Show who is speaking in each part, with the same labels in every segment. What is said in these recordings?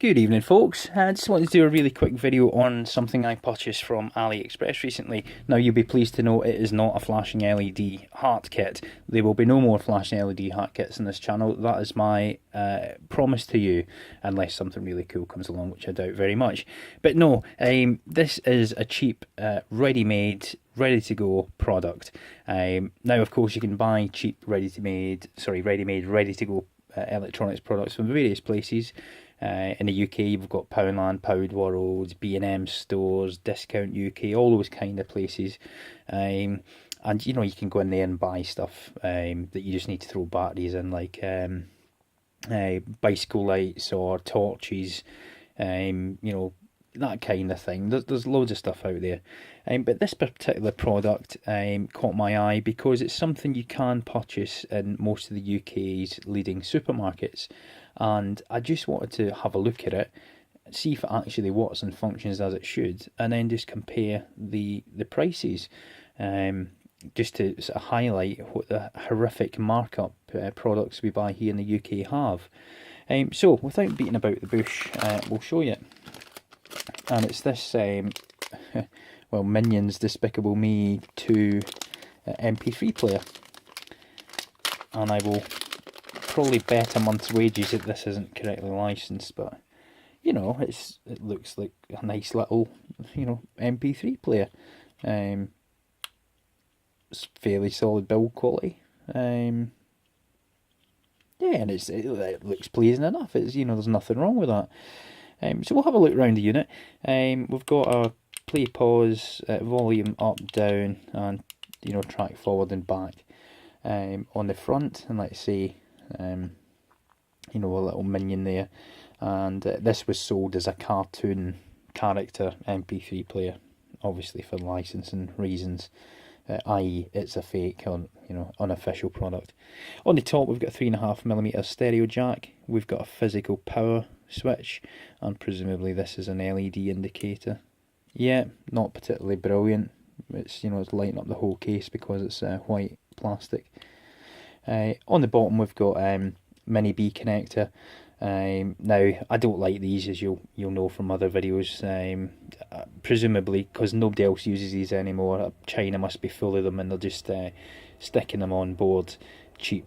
Speaker 1: Good evening, folks. I just wanted to do a really quick video on something I purchased from AliExpress recently. Now, you'll be pleased to know it is not a flashing LED heart kit. There will be no more flashing LED heart kits on this channel. That is my promise to you, unless something really cool comes along, which I doubt very much. But no, this is a cheap, ready-made, ready-to-go product. Now, of course, you can buy cheap, ready-made, ready-to-go electronics products from various places. In the UK, you've got Poundland, Pound World, B&M stores, Discount UK, all those kind of places. And you know, you can go in there and buy stuff that you just need to throw batteries in, like bicycle lights or torches, you know, that kind of thing. There's loads of stuff out there. But this particular product caught my eye because it's something you can purchase in most of the UK's leading supermarkets. And I just wanted to have a look at it, see if it actually works and functions as it should, and then just compare the prices, just to sort of highlight what the horrific markup products we buy here in the UK have. So without beating about the bush, we'll show you it. And it's this, well, Minions Despicable Me 2 MP3 player. And I will probably bet a month's wages that this isn't correctly licensed, but you know, it looks like a nice little, you know, MP3 player. It's fairly solid build quality. Yeah, and it looks pleasing enough. It's, you know, there's nothing wrong with that. So we'll have a look around the unit. We've got a play, pause, volume up, down, and you know, track forward and back on the front, and let's say, you know, a little minion there. And this was sold as a cartoon character MP3 player, obviously for licensing reasons, i.e. it's a fake, you know, unofficial product. On the top we've got a 3.5mm stereo jack, we've got a physical power switch, and presumably this is an LED indicator. Yeah, not particularly brilliant. It's, you know, it's lighting up the whole case because it's white plastic. On the bottom we've got mini B connector. Now I don't like these, as you'll know from other videos, presumably because nobody else uses these anymore. China must be full of them and they're just sticking them on board cheap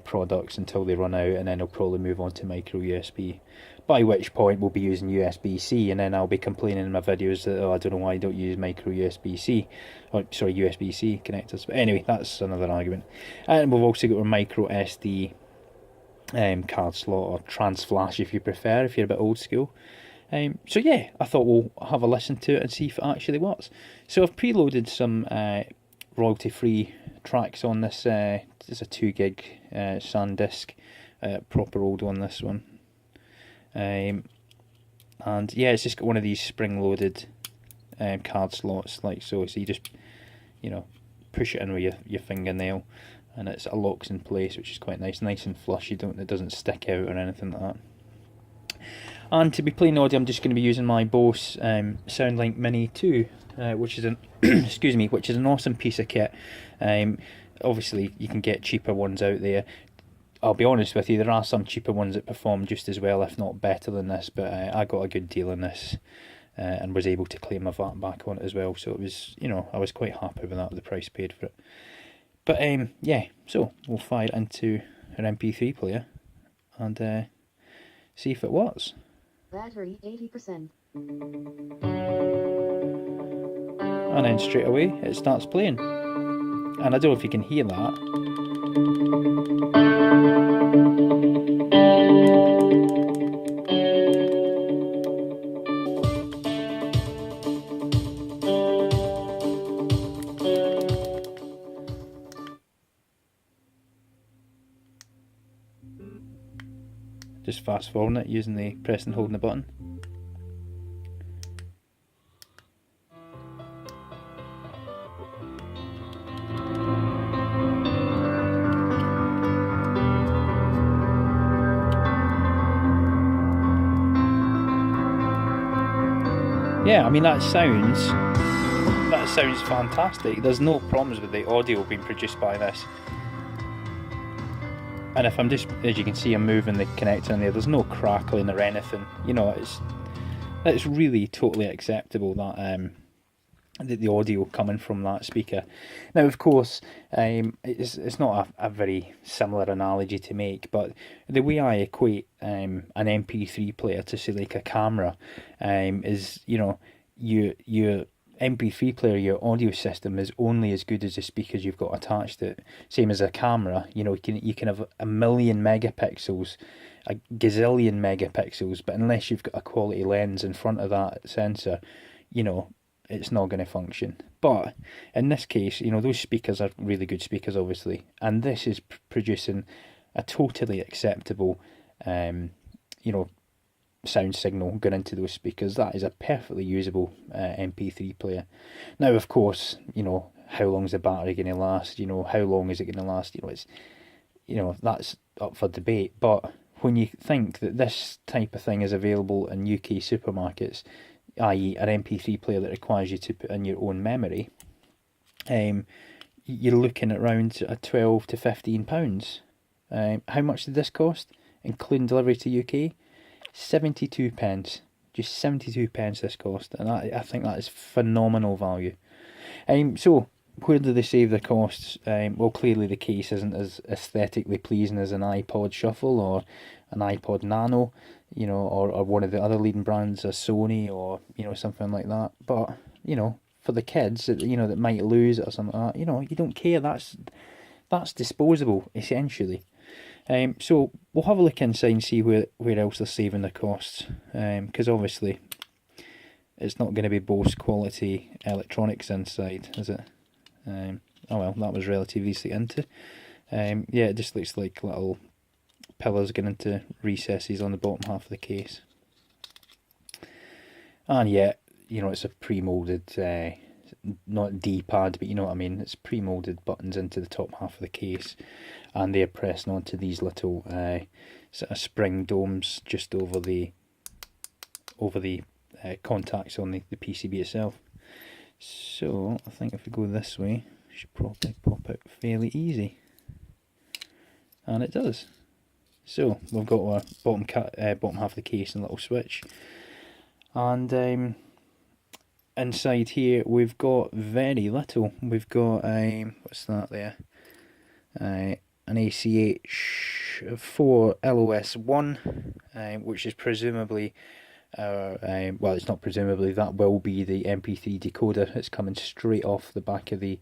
Speaker 1: products until they run out, and then they'll probably move on to micro USB, by which point we'll be using USB-C, and then I'll be complaining in my videos that, oh, I don't know why I don't use micro USB-C, or sorry, USB-C connectors. But anyway, that's another argument. And we've also got a micro SD card slot, or trans flash if you prefer, if you're a bit old school. So yeah, I thought we'll have a listen to it and see if it actually works. So I've preloaded some royalty free tracks on this. It's a 2 gig SanDisk, proper old one, this one. And yeah, it's just got one of these spring loaded card slots like so, so you just, you know, push it in with your fingernail and it locks in place, which is quite nice and flush. It doesn't stick out or anything like that. And to be plain audio, I'm just going to be using my Bose SoundLink Mini 2, which is an excuse me, which is an awesome piece of kit. Obviously you can get cheaper ones out there. I'll be honest with you, there are some cheaper ones that perform just as well, if not better than this, but I got a good deal on this and was able to claim my VAT back on it as well, so it was, you know, I was quite happy with that, the price paid for it. But yeah, so we'll fire it into an MP3 player and see if it works.
Speaker 2: Battery 80%.
Speaker 1: And then straight away it starts playing. And I don't know if you can hear that. Just fast forwarding it using the press and holding the button. Yeah, I mean that sounds fantastic. There's no problems with the audio being produced by this. And if I'm just, as you can see, I'm moving the connector in there, there's no crackling or anything. You know, it's really totally acceptable that the audio coming from that speaker. Now, of course, it's not a very similar analogy to make, but the way I equate an MP3 player to, say, like a camera, is, you know, your MP3 player, your audio system is only as good as the speakers you've got attached to it. Same as a camera, you know, you can have 1,000,000 megapixels, a gazillion megapixels, but unless you've got a quality lens in front of that sensor, you know, it's not going to function. But in this case, you know, those speakers are really good speakers, obviously, and this is producing a totally acceptable, you know, sound signal going into those speakers. That is a perfectly usable MP3 player. Now, of course, you know, how long is the battery going to last? You know, how long is it going to last? You know, it's, you know, that's up for debate. But when you think that this type of thing is available in UK supermarkets, i.e. an MP3 player that requires you to put in your own memory, you're looking at around £12 to £15. How much did this cost, including delivery to UK? 72 pence. Just 72 pence this cost, and I think that is phenomenal value. So where do they save the costs? Well, clearly the case isn't as aesthetically pleasing as an iPod Shuffle or an iPod Nano, you know, or one of the other leading brands, a Sony, or, you know, something like that. But, you know, for the kids that, you know, that might lose it or something like that, you know, you don't care. That's disposable, essentially. So we'll have a look inside and see where else they're saving the costs, because obviously it's not going to be Bose quality electronics inside, is it? Oh well, that was relatively easy into. Yeah, it just looks like little pillars going into recesses on the bottom half of the case. And yeah, you know, it's a pre-molded, not D-pad, but you know what I mean, it's pre-molded buttons into the top half of the case, and they're pressing onto these little sort of spring domes just over the contacts on the PCB itself. So I think if we go this way, it should probably pop out fairly easy, and it does. So we've got our bottom half of the case and a little switch, and inside here we've got very little. We've got what's that there? An ACH for LOS1, which is presumably well, it's not presumably, that will be the MP3 decoder. It's coming straight off the back of the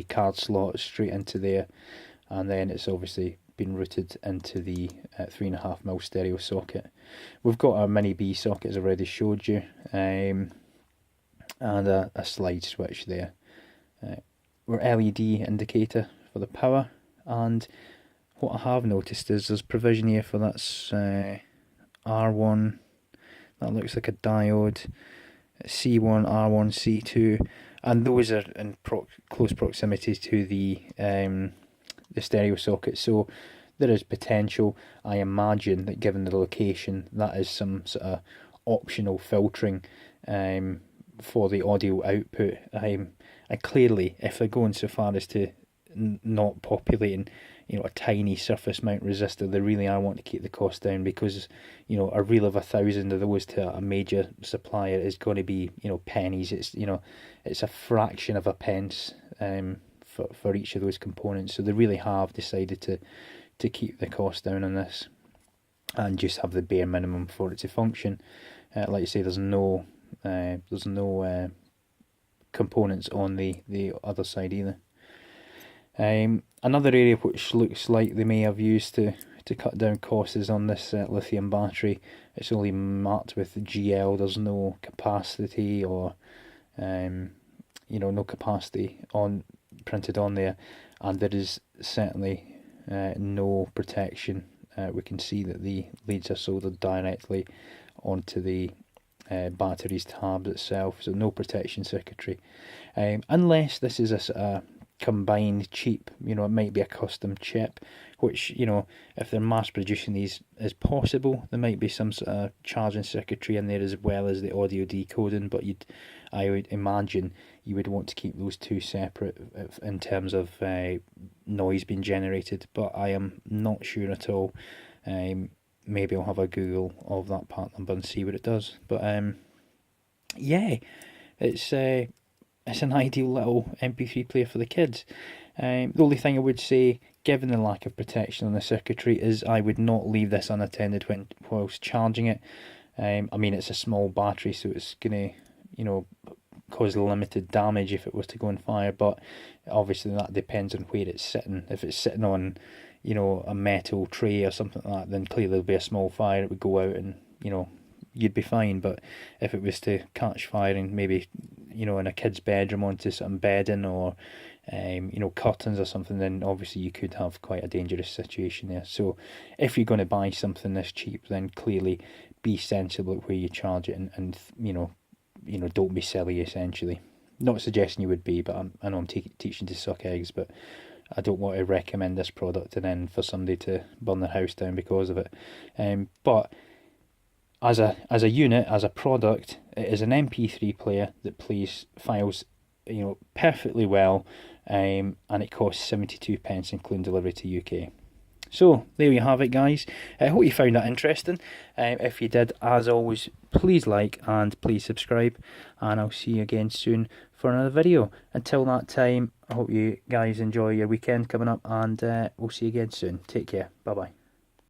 Speaker 1: card slot straight into there, and then it's obviously been routed into the 3.5mm stereo socket. We've got our mini B socket, as I already showed you, and a slide switch there. Our LED indicator for the power, and what I have noticed is there's provision here for that's R1, that looks like a diode, C1, R1, C2, and those are in close proximity to the stereo socket, so there is potential. I imagine that given the location, that is some sort of optional filtering for the audio output. And clearly, if they're going so far as to not populating, you know, a tiny surface mount resistor, they really are wanting to keep the cost down, because, you know, a reel of 1,000 of those to a major supplier is going to be, you know, pennies. It's, you know, it's a fraction of a pence for each of those components. So they really have decided to keep the cost down on this and just have the bare minimum for it to function. Like I say, there's no components on the other side either. Another area which looks like they may have used to cut down costs is on this lithium battery. It's only marked with GL. There's no capacity or you know, no capacity printed on there, and there is certainly no protection. We can see that the leads are soldered directly onto the battery's tab itself, so no protection circuitry, unless this is a combined cheap. You know, it might be a custom chip, which, you know, if they're mass producing these is possible. There might be some sort of charging circuitry in there as well as the audio decoding, but I would imagine you would want to keep those two separate in terms of noise being generated. But I am not sure at all. Maybe I'll have a Google of that part number and see what it does. But yeah, it's an ideal little MP3 player for the kids. The only thing I would say, given the lack of protection on the circuitry, is I would not leave this unattended whilst charging it. I mean, it's a small battery, so it's gonna, you know, cause limited damage if it was to go on fire. But obviously that depends on where it's sitting. If it's sitting on, you know, a metal tray or something like that, then clearly there'll be a small fire. It would go out, and you know, you'd be fine. But if it was to catch fire and maybe, you know, in a kid's bedroom onto some bedding or you know, curtains or something, then obviously you could have quite a dangerous situation there. So if you're going to buy something this cheap, then clearly be sensible at where you charge it, and you know, don't be silly. Essentially, not suggesting you would be, but I know I'm teaching to suck eggs, but I don't want to recommend this product and then for somebody to burn their house down because of it. But as a unit, as a product, it is an MP3 player that plays files, you know, perfectly well, and it costs 72 pence, including delivery to UK. So there you have it, guys. I hope you found that interesting. If you did, as always, please like and please subscribe, and I'll see you again soon for another video. Until that time, I hope you guys enjoy your weekend coming up, and we'll see you again soon. Take care. Bye bye.